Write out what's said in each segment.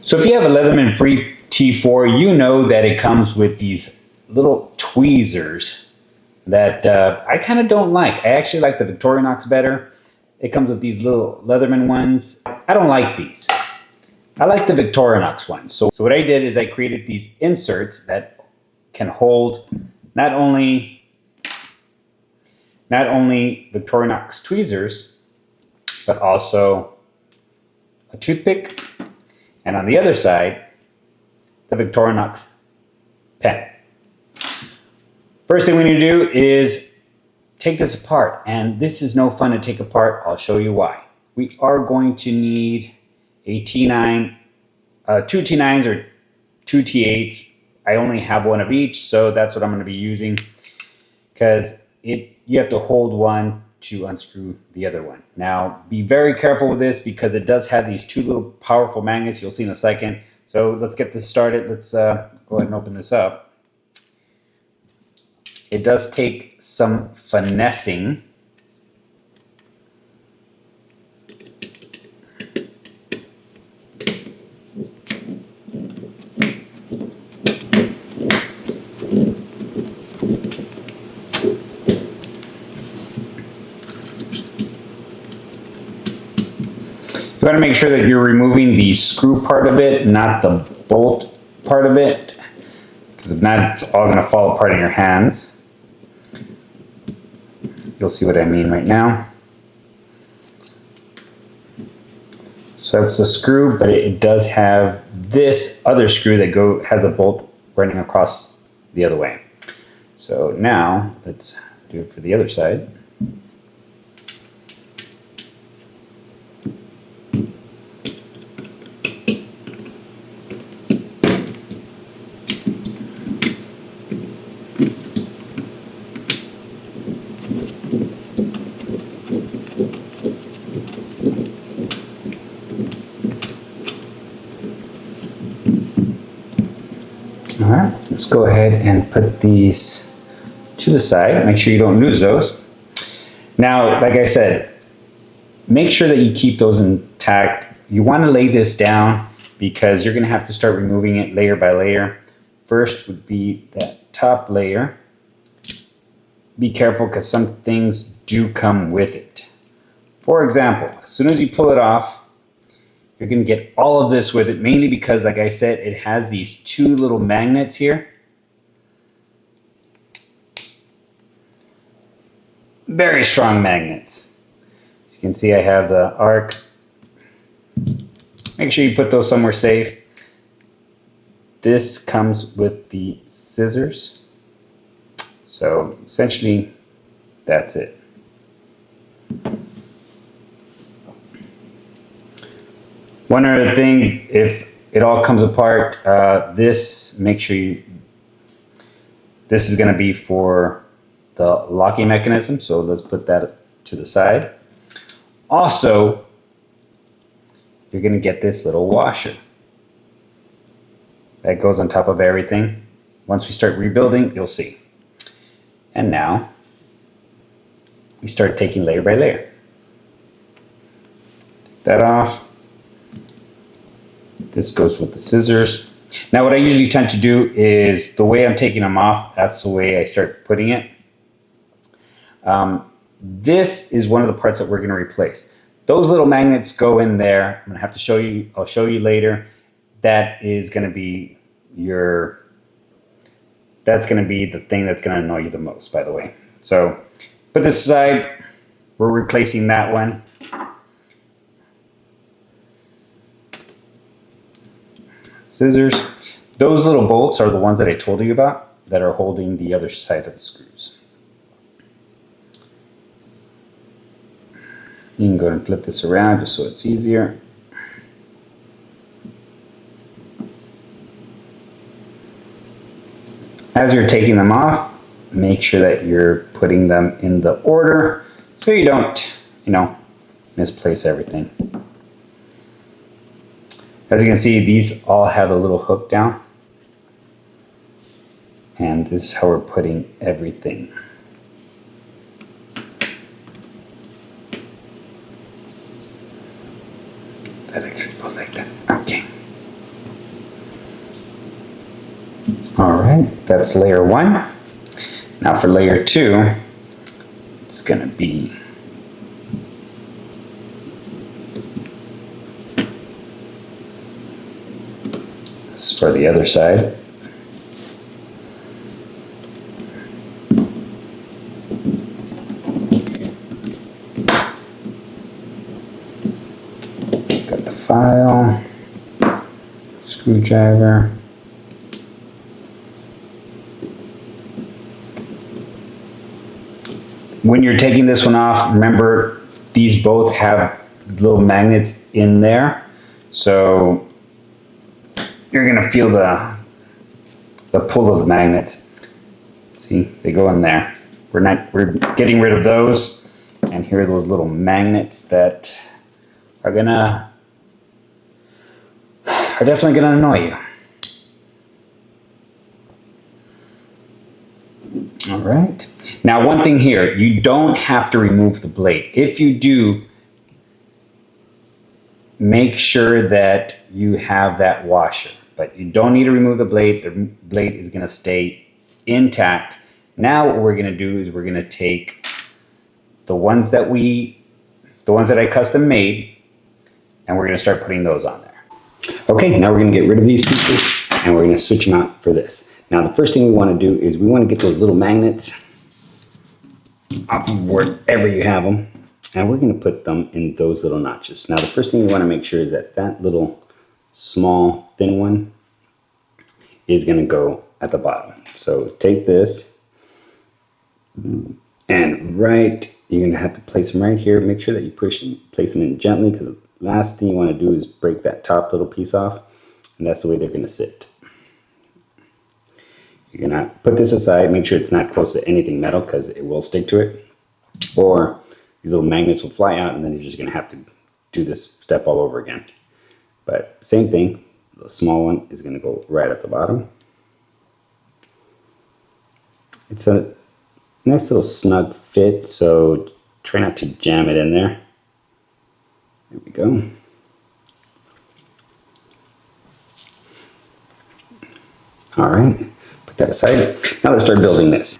So if you have a Leatherman Free T4, you know that it comes with these little tweezers that I kind of don't like. I actually like the Victorinox better. It comes with these little Leatherman ones. I don't like these. I like the Victorinox ones. So what I did is I created these inserts that can hold not only Victorinox tweezers, but also a toothpick, and on the other side, the Victorinox pen. First thing we need to do is take this apart, and this is no fun to take apart. I'll show you why. We are going to need a T9, two T9s or two T8s. I only have one of each, so that's what I'm going to be using, because you have to hold one to unscrew the other one. Now, be very careful with this because it does have these two little powerful magnets. You'll see in a second. So let's get this started. Let's go ahead and open this up. It does take some finessing. You want to make sure that you're removing the screw part of it, not the bolt part of it, because if not, it's all going to fall apart in your hands. You'll see what I mean right now. So that's the screw, but it does have this other screw that has a bolt running across the other way. So now let's do it for the other side. All right, let's go ahead and put these to the side. Make sure you don't lose those. Now, like I said, make sure that you keep those intact. You want to lay this down because you're going to have to start removing it layer by layer. First would be that top layer. Be careful because some things do come with it. For example, as soon as you pull it off, you're going to get all of this with it, mainly because, like I said, it has these two little magnets here. Very strong magnets. As you can see, I have the arc. Make sure you put those somewhere safe. This comes with the scissors. So essentially, that's it. One other thing, if it all comes apart, make sure this is going to be for the locking mechanism. So let's put that to the side. Also, you're going to get this little washer that goes on top of everything. Once we start rebuilding, you'll see. And now we start taking layer by layer. Take that off. This goes with the scissors. Now what I usually tend to do is the way I'm taking them off, that's the way I start putting it. This is one of the parts that we're going to replace. Those little magnets go in there. I'm going to have to show you, I'll show you later. That is going to be that's going to be the thing that's going to annoy you the most, by the way. So put this aside, we're replacing that one. Scissors. Those little bolts are the ones that I told you about that are holding the other side of the screws. You can go and flip this around just so it's easier. As you're taking them off, make sure that you're putting them in the order so you don't, misplace everything. As you can see, these all have a little hook down. And this is how we're putting everything. That actually goes like that. Okay. right, that's layer 1. Now for layer 2, it's going to be this is for the other side. Got the file, screwdriver. When you're taking this one off, remember these both have little magnets in there, so you're gonna feel the pull of the magnets. See, they go in there. We're getting rid of those, and here are those little magnets that are definitely gonna annoy you. All right. Now, one thing here, you don't have to remove the blade. If you do, make sure that you have that washer, but you don't need to remove the blade. The blade is going to stay intact. Now, what we're going to do is we're going to take the ones that I custom made, and we're going to start putting those on there. Okay, now we're going to get rid of these pieces, and we're going to switch them out for this. Now, the first thing we want to do is we want to get those little magnets off of wherever you have them, and we're going to put them in those little notches. Now, the first thing we want to make sure is that that little small thin one is going to go at the bottom. So take this, and you're going to have to place them right here. Make sure that you place them in gently, because the last thing you want to do is break that top little piece off, and that's the way they're going to sit. You're gonna put this aside, make sure it's not close to anything metal because it will stick to it, or these little magnets will fly out and then you're just gonna have to do this step all over again. But same thing, the small one is gonna go right at the bottom. It's a nice little snug fit, so try not to jam it in there. There we go. All right. That aside. Now let's start building this.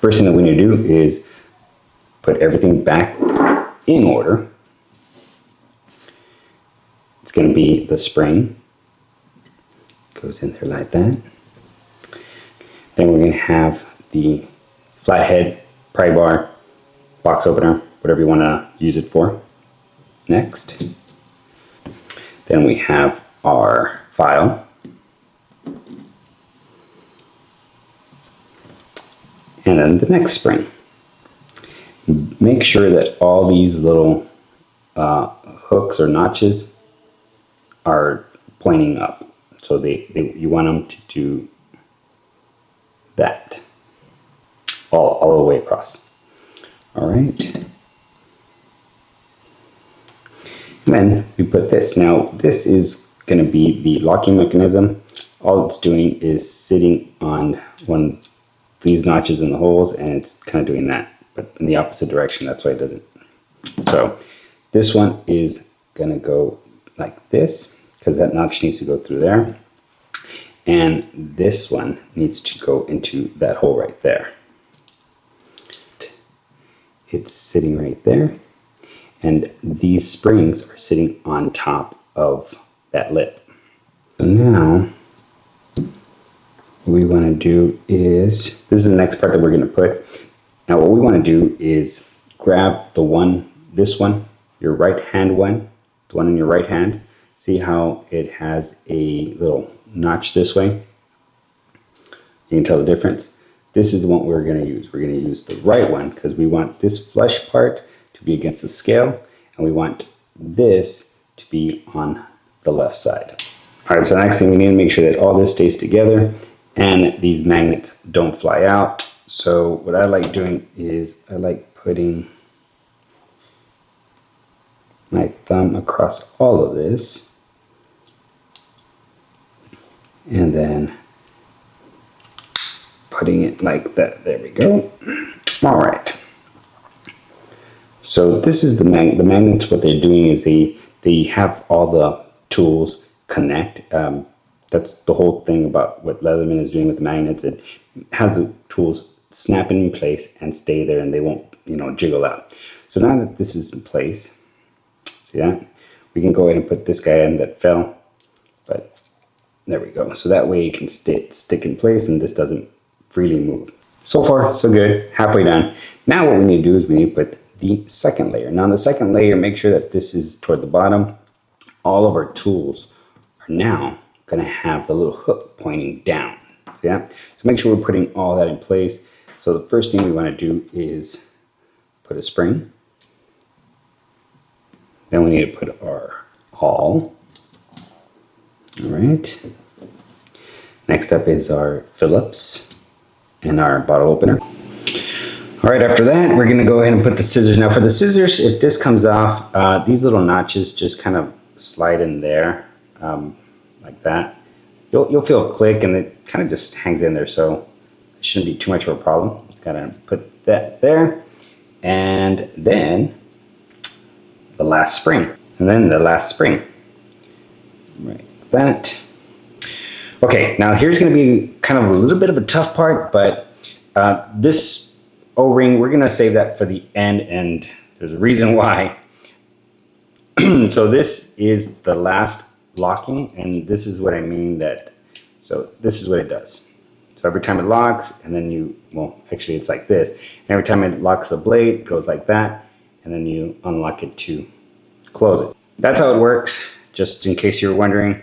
First thing that we need to do is put everything back in order. It's going to be the spring. Goes in there like that. Then we're going to have the flathead, pry bar, box opener, whatever you want to use it for. Next. Then we have our file. And then the next spring. Make sure that all these little hooks or notches are pointing up. So you want them to do that all the way across. All right. And then we put this. Now this is going to be the locking mechanism. All it's doing is sitting on one these notches in the holes, and it's kind of doing that, but in the opposite direction. That's why it doesn't. So this one is going to go like this because that notch needs to go through there, and this one needs to go into that hole right there. It's sitting right there, and these springs are sitting on top of that lip. So now what we want to do is, this is the next part that we're going to put. Now what we want to do is grab this one, your right hand one, the one in your right hand. See how it has a little notch this way? You can tell the difference. This is the one we're going to use. We're going to use the right one because we want this flush part to be against the scale, and we want this to be on the left side. All right, so the next thing we need to make sure that all this stays together and these magnets don't fly out. So what I like doing is I like putting my thumb across all of this, and then putting it like that. There we go. All right. So this is the magnets. What they're doing is they have all the tools connect. That's the whole thing about what Leatherman is doing with the magnets. It has the tools snap in place and stay there, and they won't, jiggle out. So now that this is in place, see that? We can go ahead and put this guy in that fell, but there we go. So that way it can stick in place and this doesn't freely move. So far, so good. Halfway done. Now what we need to do is we need to put the second layer. Now on the second layer, make sure that this is toward the bottom. All of our tools are now going to have the little hook pointing down. See that? So make sure we're putting all that in place. So the first thing we want to do is put a spring. Then we need to put our awl. All right. Next up is our Phillips and our bottle opener. All right, after that, we're going to go ahead and put the scissors. Now for the scissors, if this comes off, these little notches just kind of slide in there like that. You'll feel a click and it kind of just hangs in there, so it shouldn't be too much of a problem. Gotta put that there, and then the last spring, and then the last spring. Right, that. Okay, now here's going to be kind of a little bit of a tough part, but this O-ring, we're going to save that for the end, and there's a reason why. So this is the last locking, and this is what I mean that, so this is what it does. So every time it locks, and then well, actually it's like this. And every time it locks the blade, it goes like that, and then you unlock it to close it. That's how it works, just in case you're wondering.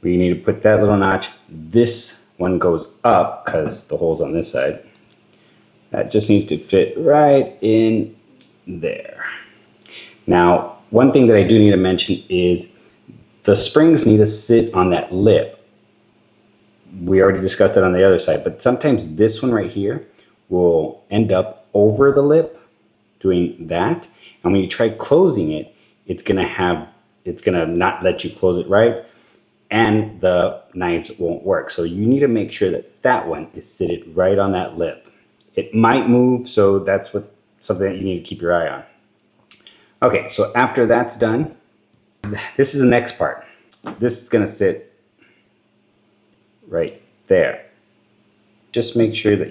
We need to put that little notch. This one goes up because the hole's on this side. That just needs to fit right in there. Now, one thing that I do need to mention is the springs need to sit on that lip. We already discussed it on the other side, but sometimes this one right here will end up over the lip doing that. And when you try closing it, it's gonna not let you close it right, and the knives won't work. So you need to make sure that that one is seated right on that lip. It might move, so that's something that you need to keep your eye on. Okay, so after that's done, this is the next part. This is gonna sit right there. Just make sure that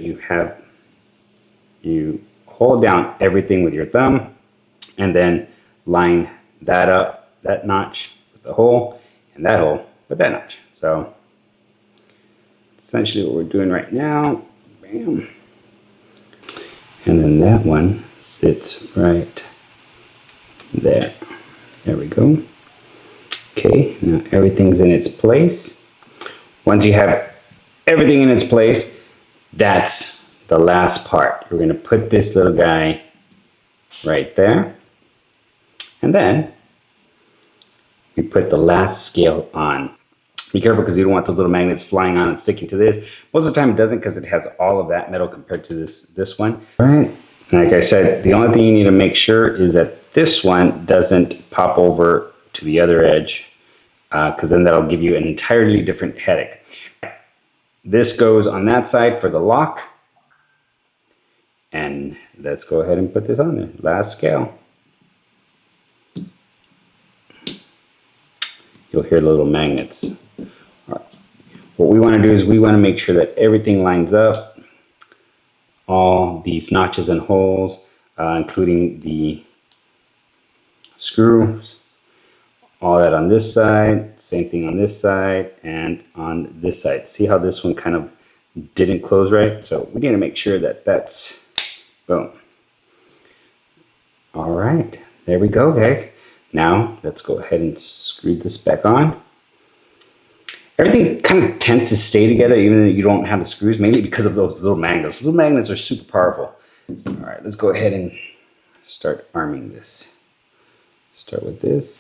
you hold down everything with your thumb and then line that up, that notch with the hole, and that hole with that notch. So essentially what we're doing right now, bam. And then that one sits right there. There we go. Okay, now everything's in its place. Once you have everything in its place, that's the last part. We're going to put this little guy right there. And then we put the last scale on. Be careful because you don't want those little magnets flying on and sticking to this. Most of the time it doesn't because it has all of that metal compared to this one. All right. Like I said, the only thing you need to make sure is that this one doesn't pop over to the other edge, because then that'll give you an entirely different headache. This goes on that side for the lock. And let's go ahead and put this on there. Last scale. You'll hear the little magnets. All right. What we want to do is we want to make sure that everything lines up. All these notches and holes, including the screws. All that on this side, same thing on this side, and on this side. See how this one kind of didn't close right? So we need to make sure that that's, boom. All right, there we go, guys. Now let's go ahead and screw this back on. Everything kind of tends to stay together even though you don't have the screws, mainly because of those little magnets. Little magnets are super powerful. All right, let's go ahead and start arming this. Start with this.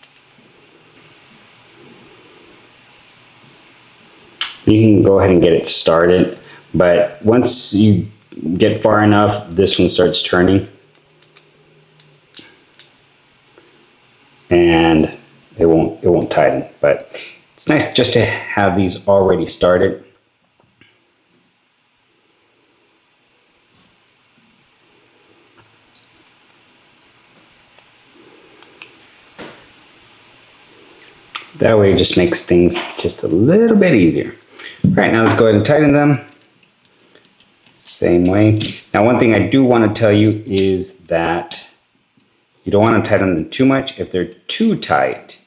You can go ahead and get it started, but once you get far enough, this one starts turning. And it won't tighten, but it's nice just to have these already started. That way it just makes things just a little bit easier. All right, now let's go ahead and tighten them. Same way. Now, one thing I do want to tell you is that you don't want to tighten them too much. If they're too tight,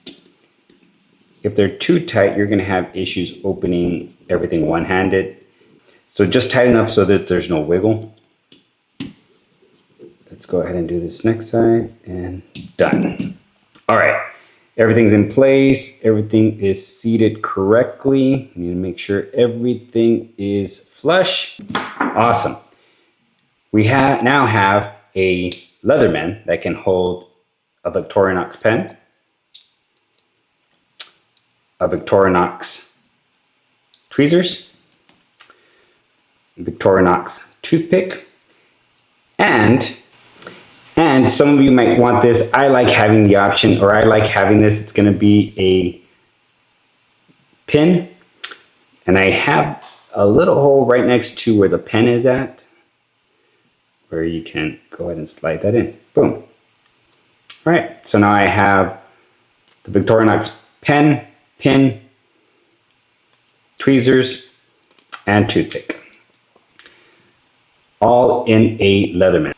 you're going to have issues opening everything one-handed. So just tight enough so that there's no wiggle. Let's go ahead and do this next side and done. All right, everything's in place. Everything is seated correctly. You need to make sure everything is flush. Awesome. We now have a Leatherman that can hold a Victorinox pen, a Victorinox tweezers, Victorinox toothpick, and some of you might want this. I like having the option, or I like having this. It's going to be a pin, and I have a little hole right next to where the pen is at, where you can go ahead and slide that in. Boom. All right, so now I have the Victorinox pen, pin, tweezers, and toothpick, all in a Leatherman.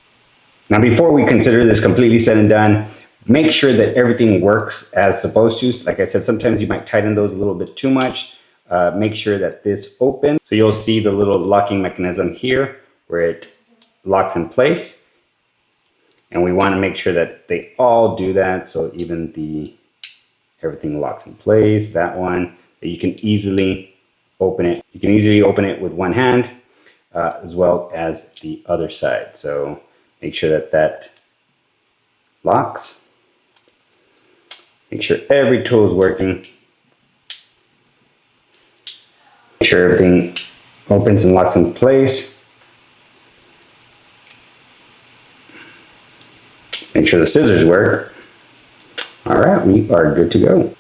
Now, before we consider this completely said and done, make sure that everything works as supposed to. Like I said, sometimes you might tighten those a little bit too much. Make sure that this opens. So you'll see the little locking mechanism here where it locks in place. And we want to make sure that they all do that. So even everything locks in place. That one, that you can easily open it. You can easily open it with one hand as well as the other side. So make sure that locks. Make sure every tool is working. Make sure everything opens and locks in place. Make sure the scissors work. All right, we are good to go.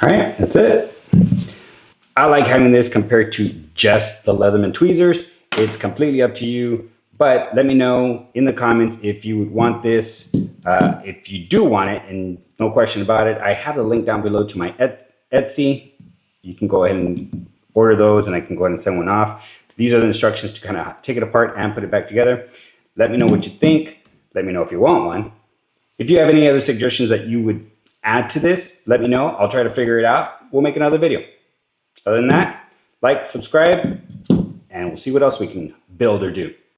All right, that's it. I like having this compared to just the Leatherman tweezers. It's completely up to you, but let me know in the comments if you would want this. If you do want it, and no question about it, I have the link down below to my Etsy. You can go ahead and order those, and I can go ahead and send one off. These are the instructions to kind of take it apart and put it back together. Let me know what you think. Let me know if you want one. If you have any other suggestions that you would add to this, let me know. I'll try to figure it out. We'll make another video. Other than that, like, subscribe, and we'll see what else we can build or do.